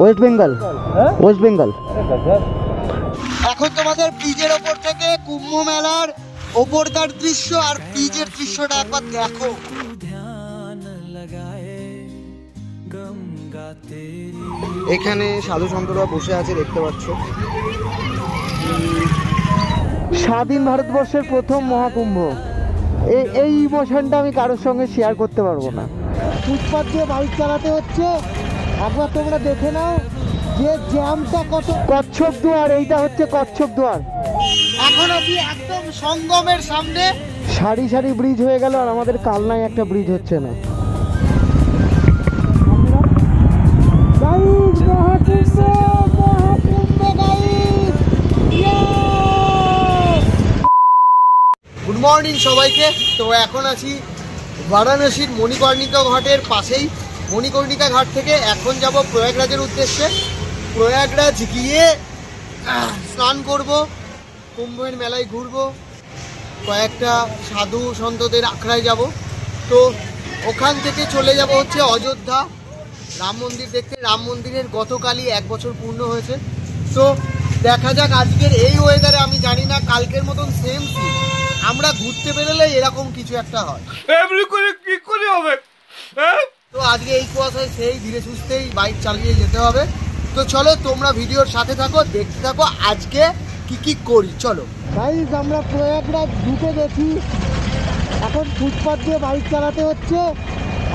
West Bengal, West Bengal. এখন তোমাদের ব্রিজের ওপর থেকে কুম্ভ মেলার ওপরকার দৃশ্য আর ব্রিজের দৃশ্যটা একবার দেখো। এখানে সাধু সন্তরা বসে আছে দেখতে পাচ্ছ। স্বাধীন ভারতবর্ষের প্রথম মহাকুম্ভ। এই ইমোশনটা আমি কারোর সঙ্গে শেয়ার করতে পারবো না। ফুটপাথ দিয়ে বাইক চালাতে হচ্ছে, একবার তোমরা দেখে নাও যে জ্যামটা কত। কচ্ছপ দুয়ার, এইটা হচ্ছে কচ্ছপ দুয়ার। এখন অব্দি একদম সঙ্গমের সামনে সারি সারি ব্রিজ হয়ে গেল, আর আমাদের কালনায় একটা ব্রিজ হচ্ছে না। গুড মর্নিং সবাইকে। তো এখন আছি বারাণসীর মণিকর্ণিকা ঘাটের পাশেই। মণিকর্ণিকা ঘাট থেকে এখন যাব প্রয়াগরাজের উদ্দেশ্যে। প্রয়াগরাজ গিয়ে স্নান করব, কুম্ভের মেলায় ঘুরবো, কয়েকটা সাধু সন্তদের আখড়ায় যাব। তো ওখান থেকে চলে যাব হচ্ছে অযোধ্যা রাম মন্দির দেখতে। রাম মন্দিরের গতকালই 1 বছর পূর্ণ হয়েছে। তো দেখা যাক আজকের এই ওয়েদারে, আমি জানি না কালকের মতন সেম আমরা ঘুরতে বেরোলে এরকম কিছু একটা হয়, এমনি করে কি করে হবে। তো আজকে এই কুয়াশায় সেই ধীরে সুস্থেই বাইক চালিয়ে যেতে হবে। তো চলো তোমরা ভিডিওর সাথে থাকো, দেখতে থাকো আজকে কি কি করি। চলো গাইস, আমরা প্রয়াগরাজ ঢুকে গেছি। এখন ফুটপাথ দিয়ে বাইক চালাতে হচ্ছে,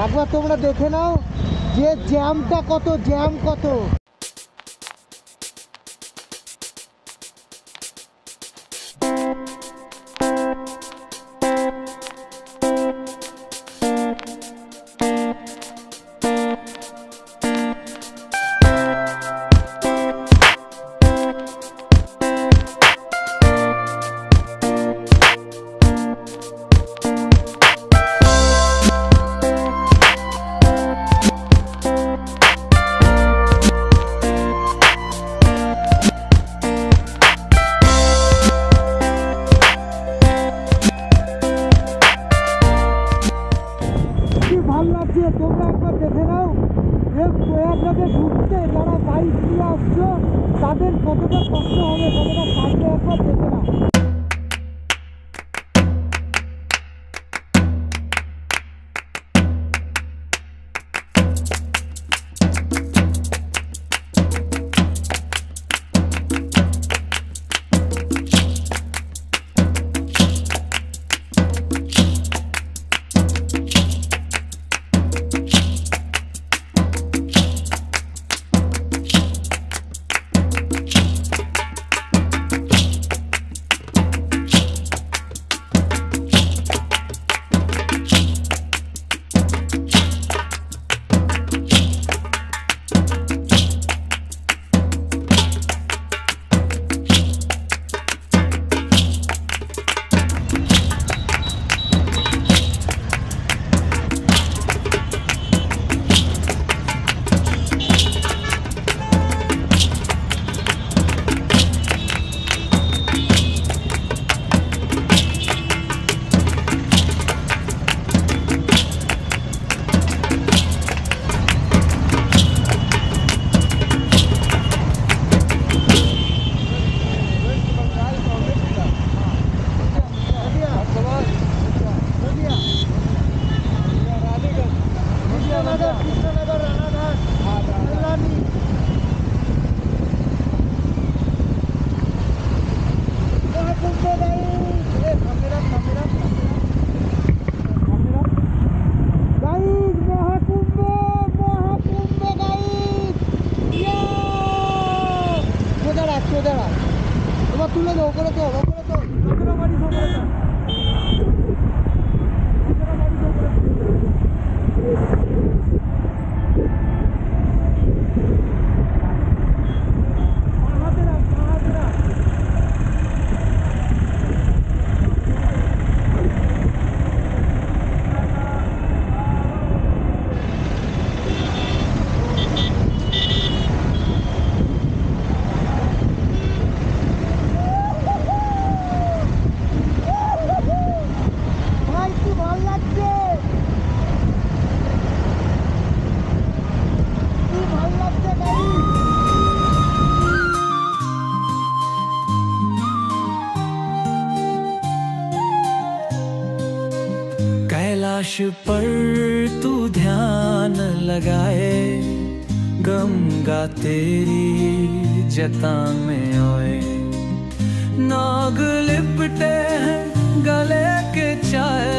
একবার তোমরা দেখে নাও যে জ্যামটা কত, জ্যাম কত। তোমরা একবার দেখে নাও যে প্রয়াগরাজে ঢুকতে যারা বাইক নিয়ে আসছো তাদের কতটা কষ্ট হবে, কতটা কাটবে, একবার দেখে নাও। তুলে দাও, ওপরে তো ওপরে তো বাড়ি ওপরে তো। काश पर तू ध्यान लगाए, गंगा तेरी जता में ओए। नाग लिपटे हैं गले के चाय,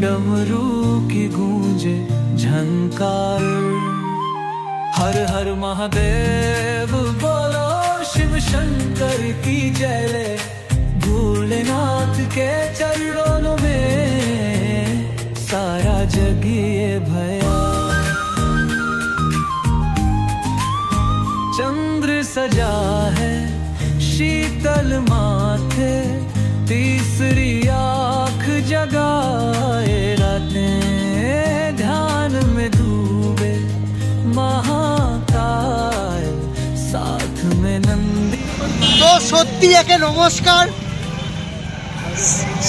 डमरू की गूंजे झनकार। हर हर महादेव बोलो, शिव शंकर की जय ले, भोलेनाथ के चरणों में सारा जग ये भया। चंद्र सजा है शीतल माथे, तीसरी आँख जगाए रातें, ध्यान में डूबे महाकाल, साथ में नंदी। তো সত্যি একে নমস্কার।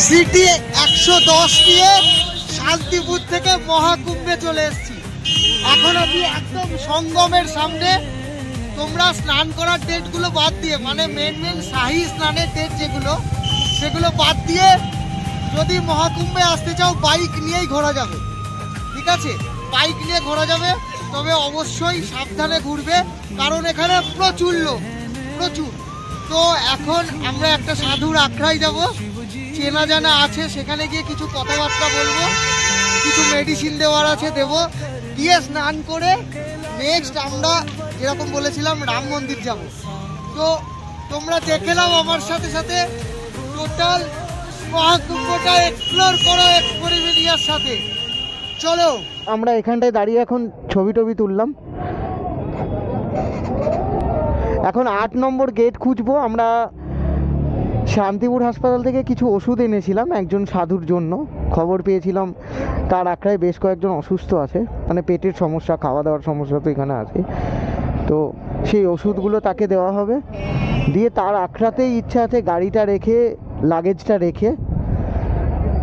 সিটি 110 দিয়ে শান্তিপুর থেকে মহাকুম্ভে চলে এসেছি। এখন আমি একদম সঙ্গমের সামনে। তোমরা স্নান করার ডেটগুলো বাদ দিয়ে, মানে মেন শাহী স্নানের ডেট যেগুলো, সেগুলো বাদ দিয়ে যদি মহাকুম্ভে আসতে চাও বাইক নিয়েই ঘোরা যাবে। ঠিক আছে, বাইক নিয়ে ঘোরা যাবে, তবে অবশ্যই সাবধানে ঘুরবে, কারণ এখানে প্রচুর লোক, প্রচুর। তো এখন আমরা একটা সাধুর আখড়ায় যাব, চেনা জানা আছে, সেখানে গিয়ে কিছু কথাবার্তা বলবো, কিছু মেডিসিন দেওয়ার আছে দেব, দিয়ে স্নান করে নেক্সট আমরা যেরকম বলেছিলাম রাম মন্দির যাব। তো তোমরা দেখে নাও আমার সাথে সাথে টোটাল মহাকুম্ভটা এক্সপ্লোর করো এক্সপেরিমেন্টের সাথে। চলো, আমরা এখানটায় দাঁড়িয়ে এখন ছবি টবি তুললাম। এখন 8 নম্বর গেট খুঁজবো। আমরা শান্তিপুর হাসপাতাল থেকে কিছু ওষুধ এনেছিলাম একজন সাধুর জন্য। খবর পেয়েছিলাম তার আখড়ায় বেশ কয়েকজন অসুস্থ আছে, মানে পেটের সমস্যা, খাওয়া দাওয়ার সমস্যা তো এখানে আছে। তো সেই ওষুধগুলো তাকে দেওয়া হবে, দিয়ে তার আখড়াতেই ইচ্ছা আছে গাড়িটা রেখে, লাগেজটা রেখে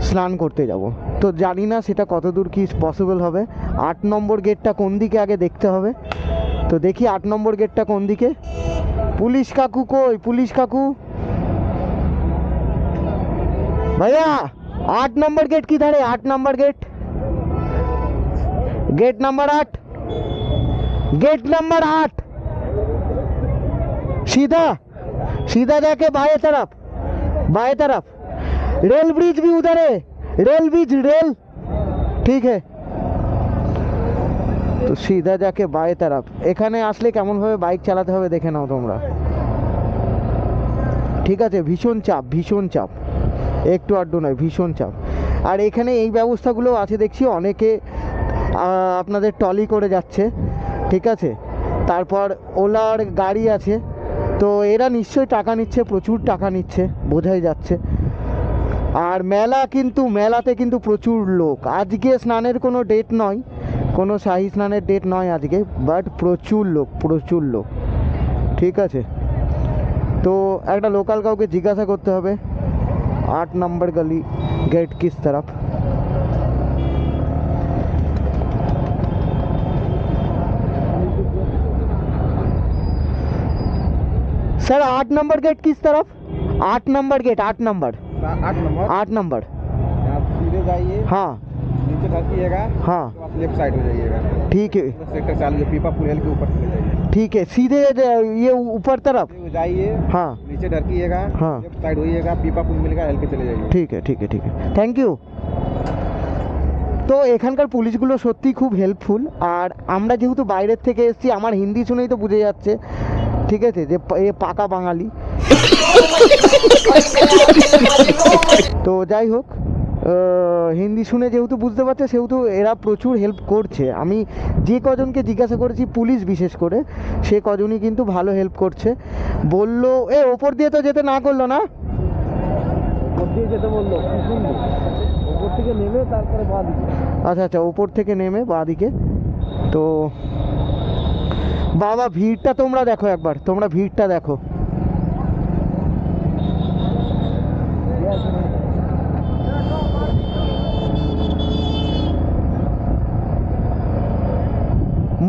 স্নান করতে যাব। তো জানি না সেটা কতদূর কি পসিবল হবে। 8 নম্বর গেটটা কোন দিকে আগে দেখতে হবে। তো দেখি 8 নম্বর গেটটা কোন দিকে। পুলিশ কাকু কই? পুলিশ কাকু भैया 8 नंबर गेट किधर है? 8 number gate, gate number 8, gate number 8, सीधा सीधा जाके बाएं तरफ, बाएं तरफ। रेल ब्रिज भी उधर है, रेल ब्रिज, रेल, ठीक है। তো সিধা যাকে বায়ে তরফ। এখানে আসলে কেমনভাবে বাইক চালাতে হবে দেখে নাও তোমরা। ঠিক আছে, ভীষণ চাপ, ভীষণ চাপ, একটু আড্ডু নয়, ভীষণ চাপ। আর এখানে এই ব্যবস্থাগুলো আছে দেখছি, অনেকে আপনাদের টলি করে যাচ্ছে, ঠিক আছে। তারপর ওলার গাড়ি আছে, তো এরা নিশ্চয়ই টাকা নিচ্ছে, প্রচুর টাকা নিচ্ছে, বোঝাই যাচ্ছে। আর মেলা কিন্তু, মেলাতে কিন্তু প্রচুর লোক। আজকে স্নানের কোনো ডেট নয়, কোনো শাহী স্নানের ডেট নয় আজকে, বাট প্রচুর লোক, প্রচুর লোক, ঠিক আছে। তো একটা লোকাল কাউকে জিজ্ঞাসা করতে হবে 8 नंबर गली गेट किस तरफ। सर 8 नंबर गेट किस तरफ? 8 नंबर गेट, 8 नंबर, 8 नंबर। आप सीधे जाइए, हाँ नीचे ढकिएगा, हाँ, तो आप लेफ्ट साइड हो जाइएगा। ठीक है, सेक्टर 40 पीपा पुल के ऊपर चले जाइए। ठीक है, सीधे ये ऊपर तरफ, जाइए, हाँ नीचे ढकिएगा, हाँ, लेफ्ट साइड होइएगा, पीपा पुल मिलेगा, हेल के चले जाइए। ঠিক আছে, ঠিক আছে, ঠিক আছে, থ্যাংক ইউ। তো এখানকার পুলিশগুলো সত্যি খুব হেল্পফুল। আর আমরা যেহেতু বাইরের থেকে এসেছি, আমার হিন্দি শুনেই তো বুঝে যাচ্ছে, ঠিক আছে, যে এ পাকা বাঙালি। তো যাই হোক, হিন্দি শুনে যেহেতু বুঝতে পারছে, সেহেতু এরা প্রচুর হেল্প করছে। আমি যে কজনকে জিজ্ঞাসা করেছি, পুলিশ বিশেষ করে, সে কজনই কিন্তু ভালো হেল্প করছে। বললো ওপর দিয়ে তো যেতে না করলো না, ওপর দিয়ে যেতে বললো, ওপর থেকে নেমে তারপরে বাঁ দিকে। আচ্ছা আচ্ছা, ওপর থেকে নেমে বাঁ দিকে। তো বাবা ভিড়টা তোমরা দেখো একবার, তোমরা ভিড়টা দেখো।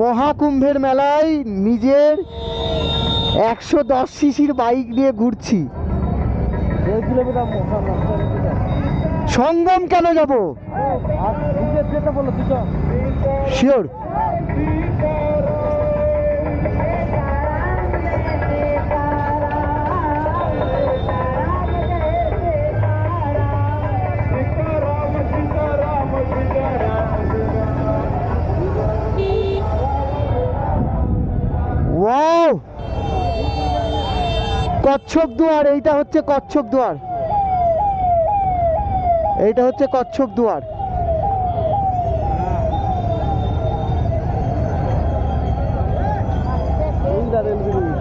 মহাকুম্ভের মেলায় নিজের 110 সিসির বাইক নিয়ে ঘুরছি। 1.5 किलोमीटर সঙ্গম কেন যাব? আর ব্রিজের যেতে বললো দুটো। শিওর। ওয়াও, কচ্ছপ দুয়ার। এইটা হচ্ছে কচ্ছপ দুয়ার, এইটা হচ্ছে কচ্ছপ দুয়ার। এইটা রেল ব্রিজ।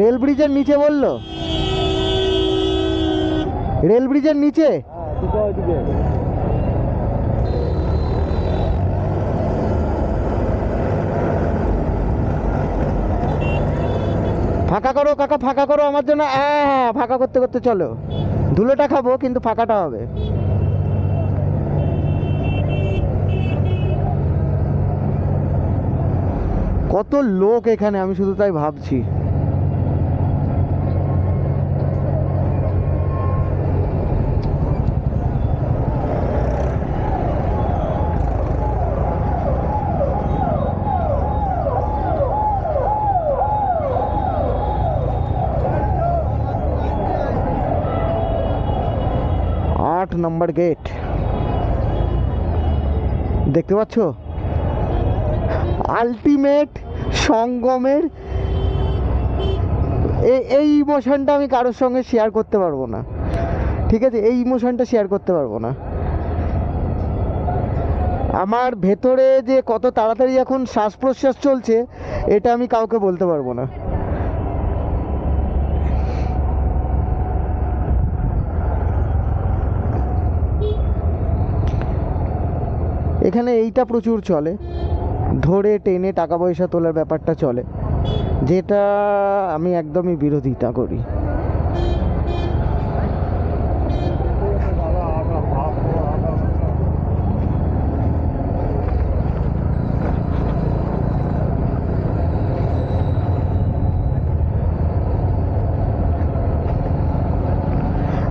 রেল ব্রিজের নিচে বললো, রেল ব্রিজের নিচে। হ্যাঁ, দুটো ওইদিকে। ফাঁকা করো কাকা, ফাঁকা করো আমার জন্য। হ্যাঁ হ্যাঁ, ফাঁকা করতে করতে চলো। ধুলোটা খাবো কিন্তু ফাঁকাটা হবে। কত লোক এখানে, আমি শুধু তাই ভাবছি। নম্বর গেট দেখতে পাচ্ছ? আলটিমেট সঙ্গমের এই ইমোশনটা আমি কারোর সঙ্গে শেয়ার করতে পারবো না, ঠিক আছে? এই ইমোশনটা শেয়ার করতে পারবো না। আমার ভেতরে যে কত তাড়াতাড়ি এখন শ্বাস প্রশ্বাস চলছে, এটা আমি কাউকে বলতে পারবো না। এখানে এইটা প্রচুর চলে, ধরে টেনে টাকা পয়সা তোলার ব্যাপারটা চলে, যেটা আমি একদমই বিরোধিতা করি।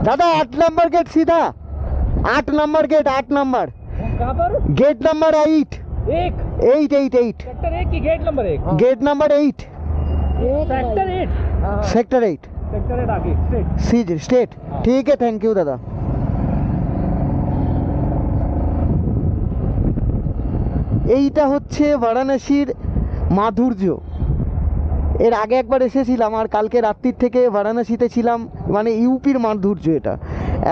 दादा 8 नंबर गेट सीधा, 8 नंबर गेट, 8 नंबर कहाँ पर? गेट नंबर 8 एक 8 8 8 सेक्टर 1 की gate number 1। Gate number 8 sector 8। Sector 8 sector 8 आगे स्ट्रेट। सी स्टेट। ठीक है, थैंक यू दादा। এইটা হচ্ছে বারাণসীর মাধুর্য। এর আগে একবার এসেছিলাম, আর কালকে রাত্রির থেকে বারাণসীতে ছিলাম, মানে ইউপির মাধুর্য এটা।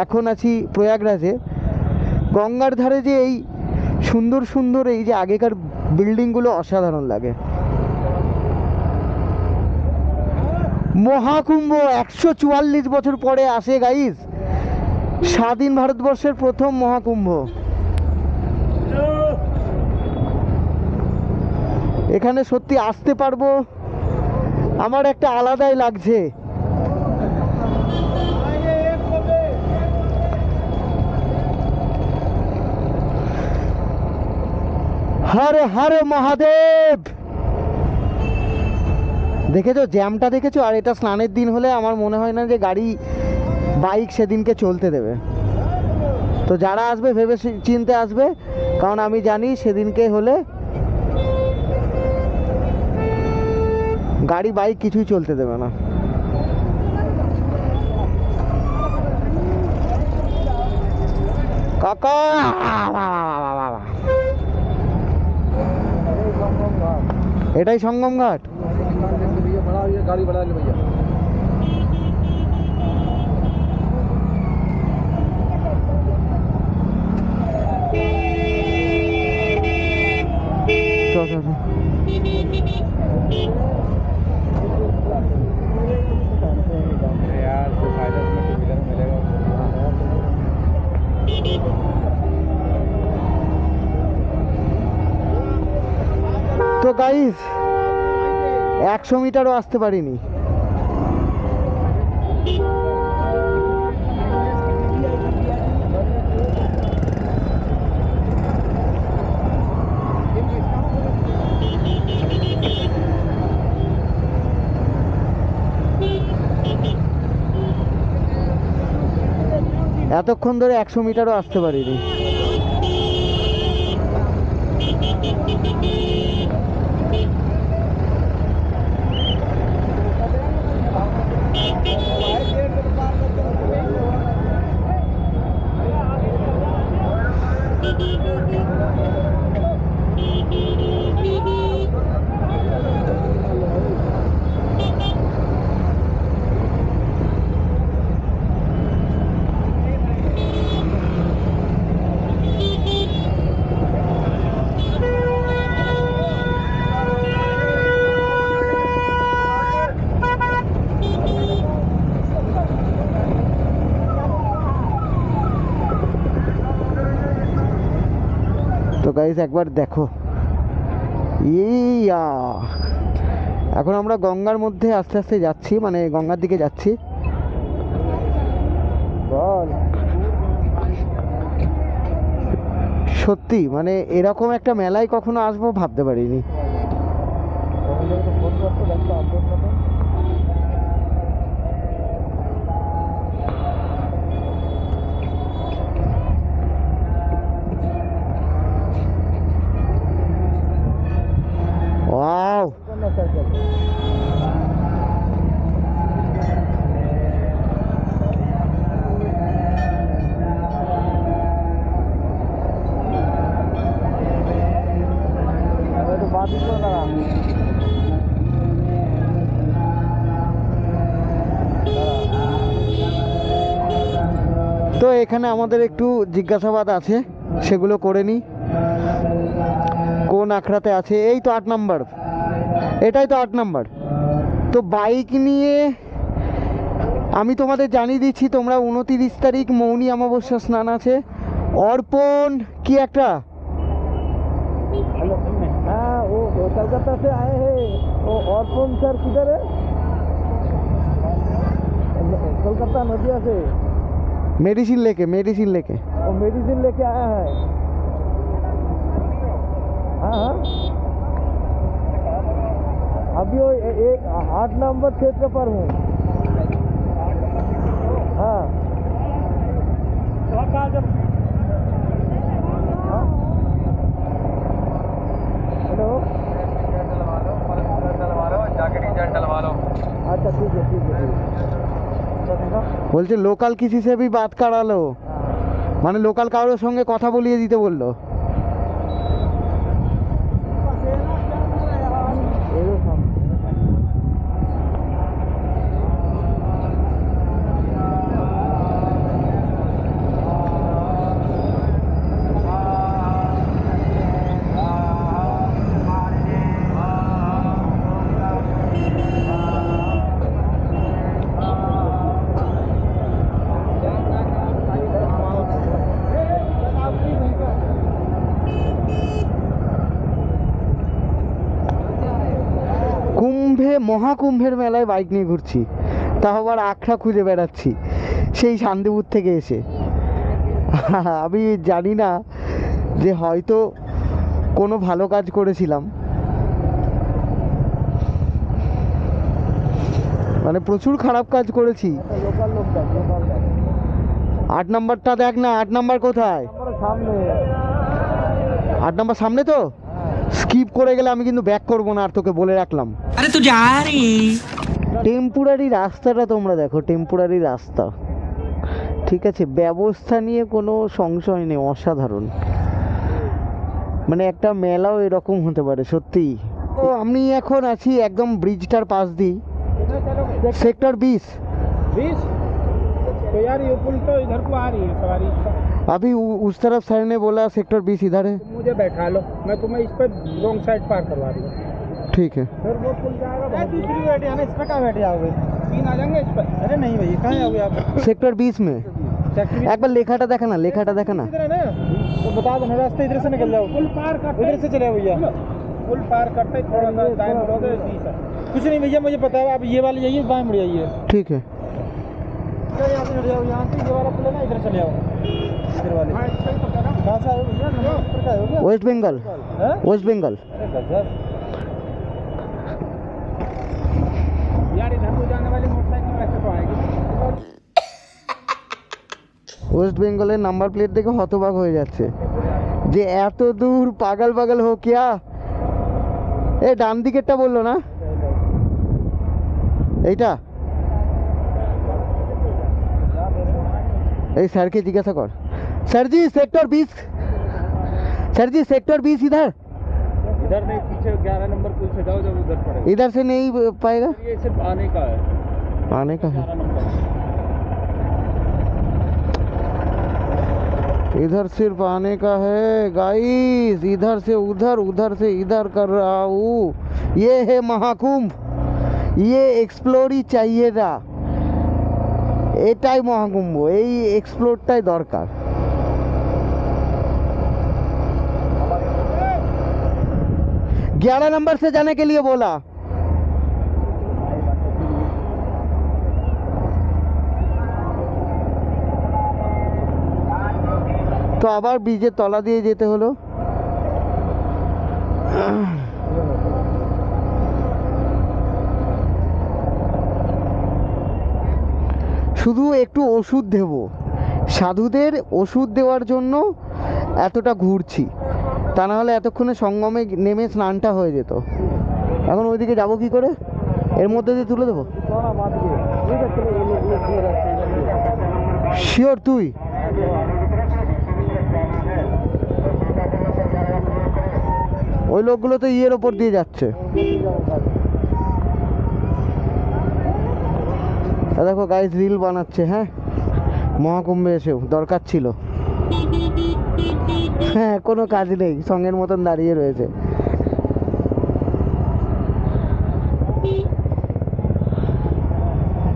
এখন আছি প্রয়াগরাজে। গঙ্গার ধারে যে এই সুন্দর সুন্দর এই যে আগেকার বিল্ডিংগুলো অসাধারণ লাগে। মহাকুম্ভ 144 বছর পরে আসে গাইস, স্বাধীন ভারতবর্ষের প্রথম মহাকুম্ভ। এখানে সত্যি আসতে পারবো, আমার একটা আলাদাই লাগছে। হরে হরে মহাদেব। দেখেছো জ্যামটা, দেখেছো? আর এটা স্নানের দিন হলে আমার মনে হয় না যে গাড়ি বাইক সেদিনকে চলতে দেবে। তো যারা আসবে ভেবে চিনতে আসবে, কারণ আমি জানি সেদিনকে হলে গাড়ি বাইক কিছুই চলতে দেবে না। কাকা এটাই সঙ্গম ঘাট। गाड़ी बढ़ा ले भैया। चल चल चल। यार कोई फायदा इसमें टू व्हीलर मिलेगा। তো গাইস 100 মিটারও আসতে পারিনি। এতক্ষণ ধরে 100 মিটারও আসতে পারিনি। তো গাইস একবার দেখো, ইয়া এখন আমরা গঙ্গার মধ্যে আস্তে আস্তে যাচ্ছি, মানে গঙ্গার দিকে যাচ্ছি। সত্যি মানে এরকম একটা মেলায় কখনো আসবো ভাবতে পারিনি। ওয়াও, তো এখানে আমাদের একটু জিজ্ঞাসাবাদ আছে, সেগুলো করে নিই। কোন আখড়াতে আছে? এই তো 8 নাম্বার, এটাই তো 8 নাম্বার। তো বাইক নিয়ে আমি তোমাদের জানিয়ে দিচ্ছি, তোমরা 29 তারিখ মৌনী অমাবস্যা স্নান আছে। অর্পণ কি একটা, हाँ वो कलकत्ता से आए हैं। वो अर्पण सर किधर है? कोलकाता नदिया से मेडिसिन लेके वो मेडिसिन लेके आया है। हाँ हाँ अभी वो एक 8 नंबर क्षेत्र पर हूँ। हाँ हेलो, अच्छा ठीक है ठीक है। বলছে লোকাল কিসি সে ভি বাত করালো, মানে লোকাল কারোর সঙ্গে কথা বলিয়ে দিতে বললো। মহাকুম্ভের মেলায় বাইক নিয়ে ঘুরছি, তাও আবার আখড়া খুঁজে বেড়াচ্ছি সেই শান্তিপুর থেকে এসে। আমি জানি না যে হয়তো কোনো ভালো কাজ করেছিলাম, মানে প্রচুর খারাপ কাজ করেছি। 8 নাম্বারটা দেখ না, 8 নাম্বার কোথায়? সামনে 8 নাম্বার সামনে। তো স্কিপ করে গেলে আমি কিন্তু ব্যাক করবো না, আর তোকে বলে রাখলাম। अरे तू जा रही টেম্পোরারি রাস্তাটা তোমরা দেখো, টেম্পোরারি রাস্তা, ঠিক আছে, ব্যবস্থা নিয়ে কোনো সংশয় নেই, অসাধারণ। মানে একটা মেলাও এরকম হতে পারে সত্যি। তো আমি এখন আছি একদম ব্রিজটার পাশ দিয়ে, सेक्टर 20। तो यार ये पुल तो इधर को आ रही है सवारी इसका। अभी उस तरफ सर ने बोला सेक्टर 20 इधर है। मुझे बैठा लो, मैं तुम्हें इस पर रॉन्ग साइड पार करवा रही हूँ। ठीक है। फिर वो पुल जाएगा, दूसरी बैठे आना, इस पर कहाँ बैठे आओगे? 3 आ जाएंगे इस पर। अरे नहीं भैया, कहाँ आओगे आप? सेक्टर 20 में एक बार लेखाटा देखा ना, लेखाटा देखा ना। इधर है ना, तो बता दो ना, रास्ते इधर से निकल जाओ। पुल पार करते इधर से चले भैया, पुल पार करते थोड़ा सा दाएं मुड़ोगे, सीधा। कुछ नहीं भैया, मुझे पता है, आप ये वाली जाइए, बाएं मुड़ जाइए। ठीक है। यहाँ से जाओ, यहाँ से ये वाला पुल है ना, इधर चले आओ, इधर वाले। कहाँ से आए भैया? नंबर का है भैया? West Bengal, west Bengal. अरे गजब यार, इधर को जाने वाली मोटरसाइकिल कैसे तो आएगी? ওয়েস্ট বেঙ্গলের নাম্বার প্লেট দেখে হতবাক হয়ে যাচ্ছে যে এত দূর পাগল পাগল হো কিয়া। এ ডান দিকেরটা বললো না, এইটা এই স্যারকে জিজ্ঞাসা কর। স্যারজি सेक्टर 20, স্যারজি सेक्टर 20 इधर इधर नहीं, पीछे 11 नंबर पुल से जाओ, जब उधर पड़ेगा। इधर से नहीं पाएगा, ये सिर्फ आने का है, आने का है। 11 नंबर। इधर सिर्फ आने का है गाइस, इधर से उधर, उधर से इधर कर रहा हूँ। ये है महाकुंभ, ये एक्सप्लोरই चाहिए না, এটাই মহাকুম্ভ, এই এক্সপ্লোরটাই দরকার। 11 नंबर से जाने के लिए बोला। তো আবার ব্রিজের তলা দিয়ে যেতে হলো। শুধু একটু ওষুধ দেব, সাধুদের ওষুধ দেওয়ার জন্য এতটা ঘুরছি, তা না হলে এতক্ষণে সঙ্গমে নেমে স্নানটা হয়ে যেত। এখন ওইদিকে যাবো কি করে, এর মধ্যে দিয়ে তুলে দেবো? শিওর তুই? ওই লোকগুলো তো ইয়ের ওপর দিয়ে যাচ্ছে। দেখো গাইস রিল বানাচ্ছে। হ্যাঁ, মহাকুম্ভে এসেও দরকার ছিল। হ্যাঁ, কোনো কাজ নেই, সঙ্গের মতন দাঁড়িয়ে রয়েছে।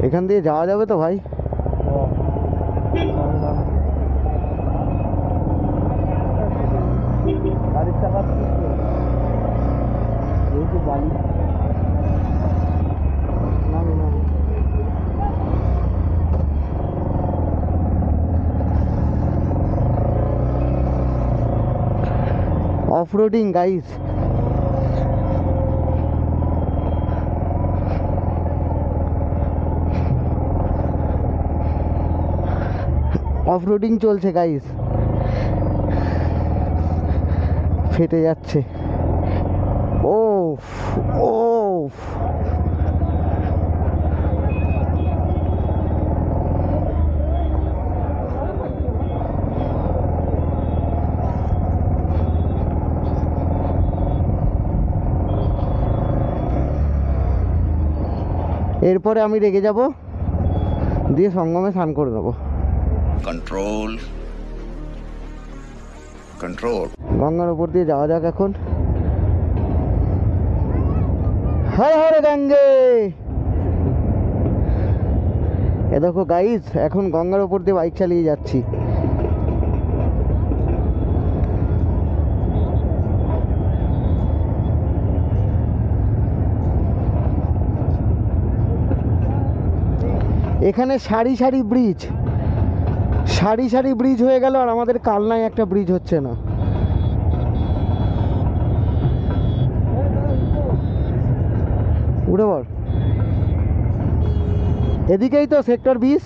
এখান দিয়ে যাওয়া যাবে তো ভাই? ऑफ-रोडिंग गाइस, অফ-রোডিং চলছে গাইস, ফেটে যাচ্ছে। ওফ ওফ, এরপরে আমি রেগে যাব, দিয়ে সঙ্গমে স্নান করে নেবো। Control control. গঙ্গার উপর দিয়ে যাওয়া যাক এখন। হর হর গঙ্গে। এ দেখো গাইস, এখন গঙ্গার উপর দিয়ে বাইক চালিয়ে যাচ্ছি। এখানে সারি সারি ব্রিজ, সারি সারি ব্রিজ হয়ে গেল, আর আমাদের কালনায় একটা ব্রিজ হচ্ছে না। উঠে পড়, এদিকেই তো সেক্টর 20।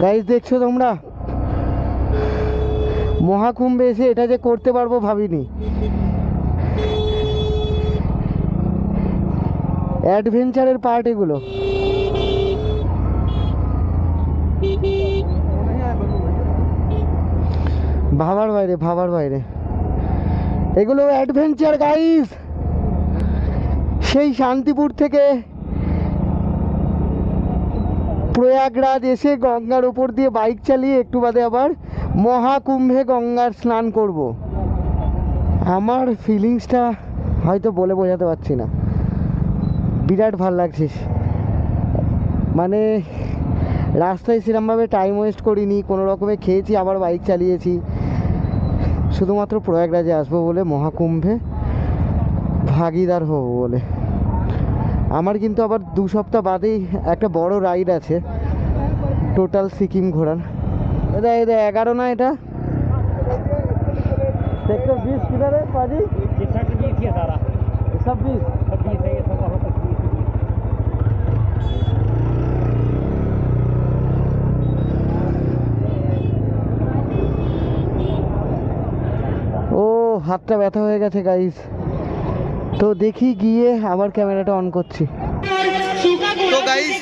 গাইস দেখছো তোমরা, মহাকুম্ভে এসে এটা যে করতে পারবো ভাবিনি। অ্যাডভেঞ্চারের পার্ট এগুলো। ভাবার বাইরে, ভাবার বাইরে। এগুলো অ্যাডভেঞ্চার গাইস। সেই শান্তিপুর থেকে প্রয়াগরাজ এসে গঙ্গার উপর দিয়ে বাইক চালিয়ে একটু বাদে আবার মহাকুম্ভে গঙ্গার স্নান করব। আমার ফিলিংসটা হয়তো বলে বোঝাতে পারছি না, বিরাট ভাল লাগছে। মানে রাস্তায় সেরকমভাবে টাইম ওয়েস্ট করিনি, কোনো রকমে খেয়েছি, আবার বাইক চালিয়েছি, শুধুমাত্র প্রয়াগরাজে আসবো বলে, মহাকুম্ভে ভাগিদার হব বলে। আমার কিন্তু আবার 2 সপ্তাহ বাদেই একটা বড় রাইড আছে, টোটাল সিকিম ঘোরার। এটা 11 না, এটা सेक्टर 20 किधर है पाजी? ये सेक्टर 20 ही है सारा, सब 20 है ये सब वहाँ पर 20। ও হাতটা ব্যথা হয়ে গেছে গাইস। তো দেখি গিয়ে আবার ক্যামেরাটা অন করছি। তো গাইস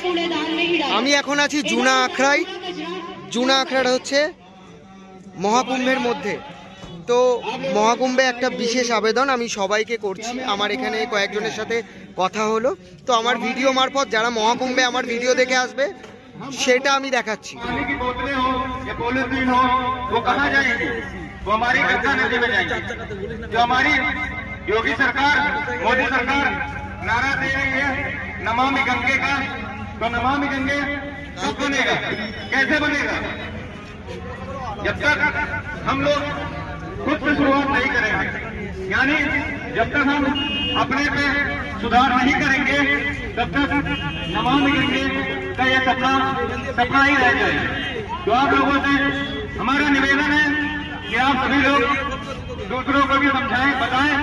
আমি এখন আছি জুনা আখড়ায়। জুনা আখড়াটা হচ্ছে মহাকুম্ভের মধ্যে। তো মহাকুম্ভে একটা বিশেষ আবেদন আমি সবাইকে করছি, আমার এখানে কয়েকজনের সাথে কথা হলো, তো আমার ভিডিও মারফত যারা মহাকুম্ভে আমার ভিডিও দেখে আসবে সেটা আমি দেখাচ্ছি। योगी सरकार, मोदी सरकार नारा दे रही है नमामि गंगे का, तो नमामि गंगे कब बनेगा, कैसे बनेगा? जब तक हम लोग खुद से शुरुआत नहीं करेंगे, यानी जब तक हम अपने पे सुधार नहीं करेंगे तब तक नमामि गंगे का ये सपना ही रह जाएगा। तो आप लोगों से हमारा निवेदन है कि आप सभी लोग दूसरों को भी समझाएं, बताएं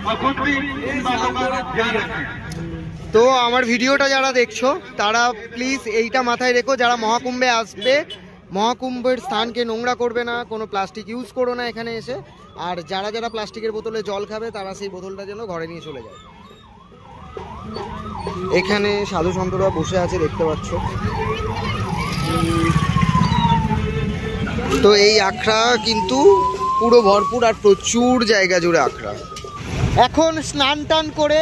और खुद भी इन बातों का ध्यान रखें। তো আমার ভিডিওটা যারা দেখছো তারা প্লিজ এইটা মাথায় রেখো, যারা মহাকুম্ভে আসবে মহাকুম্ভের স্থানকে নোংরা করবে না, কোনো প্লাস্টিক ইউজ করো না এখানে এসে। আর যারা যারা প্লাস্টিকের বোতলে জল খাবে তারা সেই বোতলটা যেন ঘরে নিয়ে চলে যায়। এখানে সাধু সন্তরা বসে আছে দেখতে পাচ্ছ। তো এই আখড়া কিন্তু পুরো ভরপুর আর প্রচুর জায়গা জুড়ে আখড়া। এখন স্নান টান করে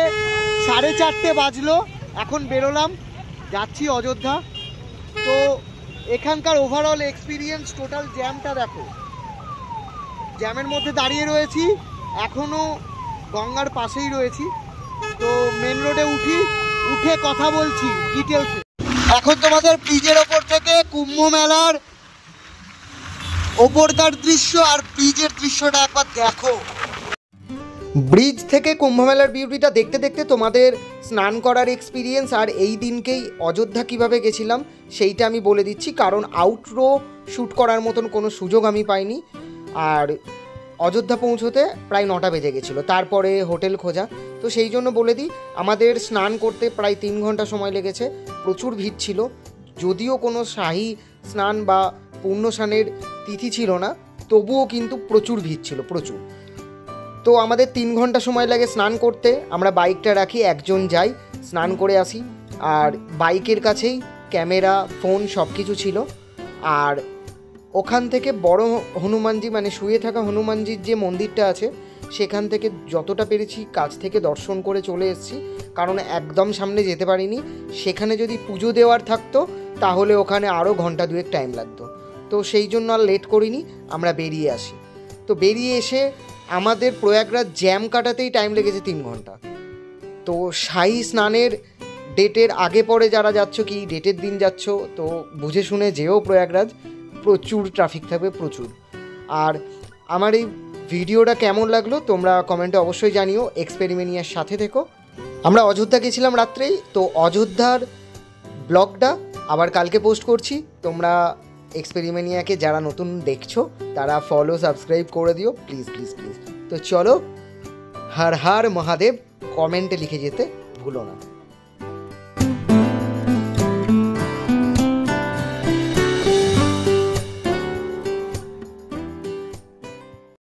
4:30 বাজলো, এখন বেরোলাম, যাচ্ছি অযোধ্যা। তো এখানকার ওভারঅল এক্সপিরিয়েন্স, টোটাল জ্যামটা দেখো, জ্যামের মধ্যে দাঁড়িয়ে রয়েছি, এখনও গঙ্গার পাশেই রয়েছি। তো মেন রোডে উঠে কথা বলছি ডিটেলসে। এখন তোমাদের ব্রিজের ওপর থেকে কুম্ভ মেলার ওপরকার দৃশ্য আর ব্রিজের দৃশ্যটা একবার দেখো। ব্রিজ থেকে কুম্ভমেলার বিউটিটা দেখতে দেখতে তোমাদের স্নান করার এক্সপিরিয়েন্স আর এই দিনকেই অযোধ্যা কিভাবে গেছিলাম সেইটা আমি বলে দিচ্ছি, কারণ আউটরো শ্যুট করার মতন কোনো সুযোগ আমি পাইনি। আর অযোধ্যা পৌঁছতে প্রায় 9টা বেজে গেছিলো, তারপরে হোটেল খোঁজা। তো সেই জন্য বলে দিই, আমাদের স্নান করতে প্রায় 3 ঘন্টা সময় লেগেছে। প্রচুর ভিড় ছিল, যদিও কোনো শাহী স্নান বা পূর্ণ স্নানের তিথি ছিল না, তবুও কিন্তু প্রচুর ভিড় ছিল, প্রচুর। তো আমাদের 3 ঘন্টা সময় লাগে স্নান করতে। আমরা বাইকটা রাখি, একজন যাই, স্নান করে আসি। আর বাইকের কাছেই ক্যামেরা, ফোন সব কিছু ছিল। আর ওখান থেকে বড় হনুমানজি, মানে শুয়ে থাকা হনুমানজির যে মন্দিরটা আছে, সেখান থেকে যতটা পেরেছি কাছ থেকে দর্শন করে চলে এসেছি, কারণ একদম সামনে যেতে পারিনি। সেখানে যদি পুজো দেওয়ার থাকতো তাহলে ওখানে আরও ঘন্টা 2 টাইম লাগতো। তো সেই জন্য আর লেট করিনি, আমরা বেরিয়ে আসি। তো বেরিয়ে এসে আমাদের প্রয়াগরাজ জ্যাম কাটাতেই টাইম লেগেছে 3 ঘন্টা। তো শাহী স্নানের ডেটের আগে পরে যারা যাচ্ছ, কি ডেটের দিন যাচ্ছ, তো বুঝে শুনে যেও প্রয়াগরাজ, প্রচুর ট্রাফিক থাকবে, প্রচুর। আর আমার এই ভিডিওটা কেমন লাগলো তোমরা কমেন্টে অবশ্যই জানিও। এক্সপেরিমেনিয়ার সাথে থেকো। আমরা অযোধ্যা গেছিলাম রাত্রেই, তো অযোধ্যার ব্লগটা আবার কালকে পোস্ট করছি। তোমরা এক্সপেরিমেনিয়াকে যারা নতুন দেখছো তারা ফলো, সাবস্ক্রাইব করে দিও প্লিজ প্লিজ প্লিজ। তো চলো, হর হর মহাদেব কমেন্টে লিখে যেতে ভুলো না।